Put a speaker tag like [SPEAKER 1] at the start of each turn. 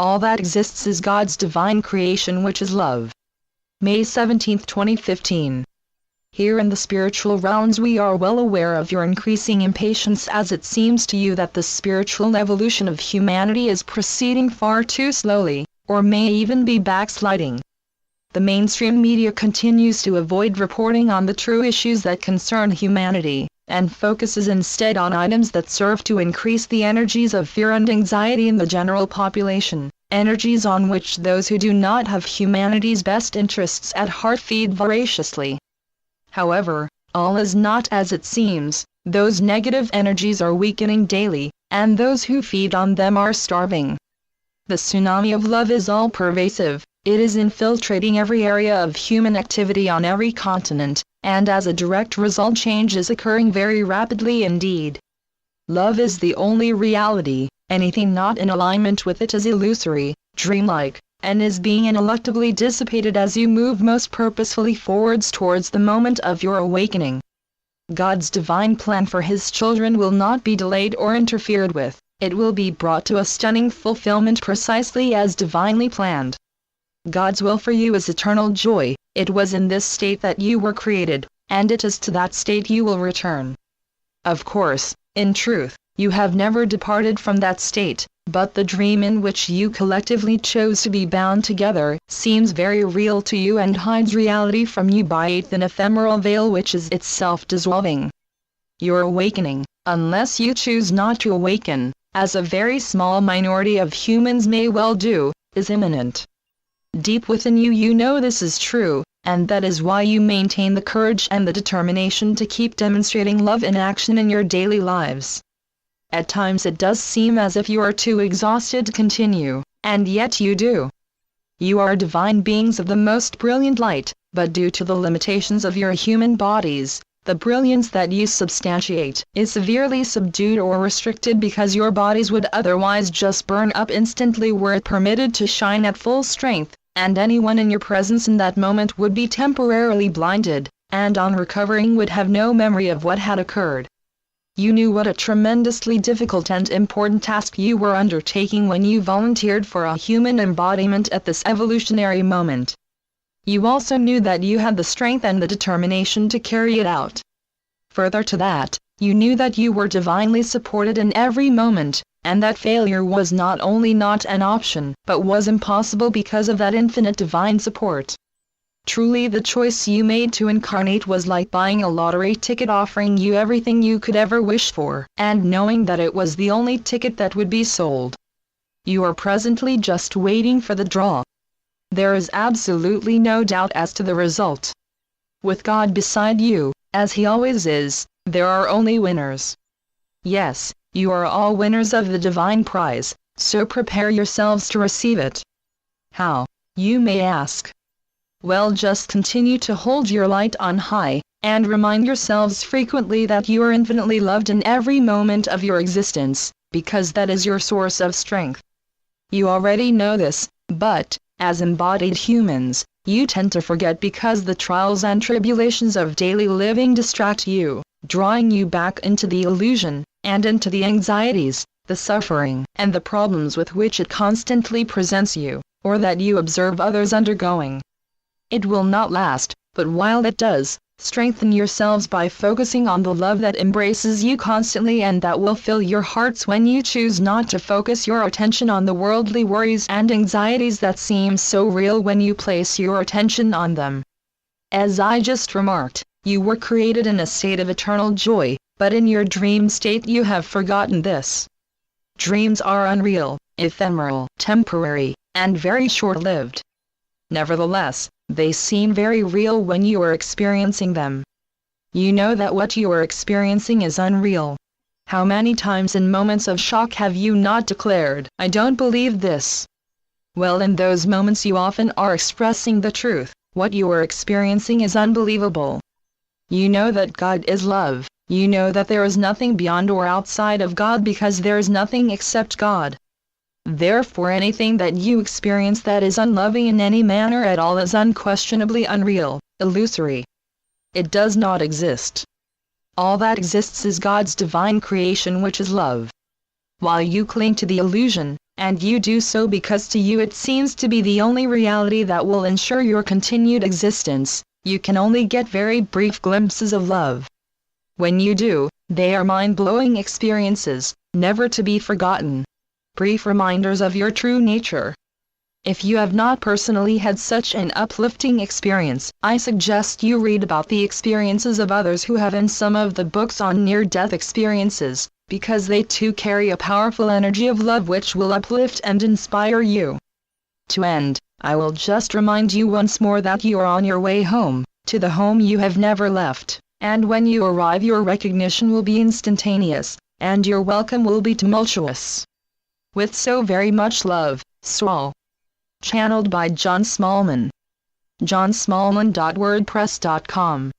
[SPEAKER 1] All that exists is God's divine creation, which is love. May 17, 2015. Here in the spiritual realms we are well aware of your increasing impatience, as it seems to you that the spiritual evolution of humanity is proceeding far too slowly, or may even be backsliding. The mainstream media continues to avoid reporting on the true issues that concern humanity, and focuses instead on items that serve to increase the energies of fear and anxiety in the general population, energies on which those who do not have humanity's best interests at heart feed voraciously. However, all is not as it seems. Those negative energies are weakening daily, and those who feed on them are starving. The tsunami of love is all-pervasive. It is infiltrating every area of human activity on every continent, and as a direct result change is occurring very rapidly indeed. Love is the only reality. Anything not in alignment with it is illusory, dreamlike, and is being ineluctably dissipated as you move most purposefully forwards towards the moment of your awakening. God's divine plan for His children will not be delayed or interfered with. It will be brought to a stunning fulfillment precisely as divinely planned. God's will for you is eternal joy. It was in this state that you were created, and it is to that state you will return. Of course, in truth, you have never departed from that state, but the dream in which you collectively chose to be bound together seems very real to you and hides reality from you by a thin ephemeral veil which is itself dissolving. Your awakening, unless you choose not to awaken, as a very small minority of humans may well do, is imminent. Deep within you, you know this is true, and that is why you maintain the courage and the determination to keep demonstrating love in action in your daily lives. At times it does seem as if you are too exhausted to continue, and yet you do. You are divine beings of the most brilliant light, but due to the limitations of your human bodies, the brilliance that you substantiate is severely subdued or restricted because your bodies would otherwise just burn up instantly were it permitted to shine at full strength, and anyone in your presence in that moment would be temporarily blinded, and on recovering would have no memory of what had occurred. You knew what a tremendously difficult and important task you were undertaking when you volunteered for a human embodiment at this evolutionary moment. You also knew that you had the strength and the determination to carry it out. Further to that, you knew that you were divinely supported in every moment, and that failure was not only not an option, but was impossible because of that infinite divine support. Truly, the choice you made to incarnate was like buying a lottery ticket offering you everything you could ever wish for, and knowing that it was the only ticket that would be sold. You are presently just waiting for the draw. There is absolutely no doubt as to the result. With God beside you, as He always is, there are only winners. Yes, you are all winners of the divine prize, so prepare yourselves to receive it. How, you may ask? Well, just continue to hold your light on high, and remind yourselves frequently that you are infinitely loved in every moment of your existence, because that is your source of strength. You already know this, but, as embodied humans, you tend to forget because the trials and tribulations of daily living distract you, drawing you back into the illusion, and into the anxieties, the suffering, and the problems with which it constantly presents you, or that you observe others undergoing. It will not last, but while it does, strengthen yourselves by focusing on the love that embraces you constantly and that will fill your hearts when you choose not to focus your attention on the worldly worries and anxieties that seem so real when you place your attention on them. As I just remarked, you were created in a state of eternal joy, but in your dream state you have forgotten this. Dreams are unreal, ephemeral, temporary, and very short-lived. Nevertheless, they seem very real when you are experiencing them. You know that what you are experiencing is unreal. How many times in moments of shock have you not declared, "I don't believe this"? Well, in those moments you often are expressing the truth. What you are experiencing is unbelievable. You know that God is love. You know that there is nothing beyond or outside of God because there is nothing except God. Therefore anything that you experience that is unloving in any manner at all is unquestionably unreal, illusory. It does not exist. All that exists is God's divine creation, which is love. While you cling to the illusion, And you do so because to you it seems to be the only reality that will ensure your continued existence. You can only get very brief glimpses of love. When you do, they are mind-blowing experiences, never to be forgotten. Brief reminders of your true nature. If you have not personally had such an uplifting experience, I suggest you read about the experiences of others who have in some of the books on near-death experiences, because they too carry a powerful energy of love which will uplift and inspire you. To end, I will just remind you once more that you are on your way home, to the home you have never left, and when you arrive your recognition will be instantaneous, and your welcome will be tumultuous. With so very much love, Saul. Channeled by John Smallman. johnsmallman.wordpress.com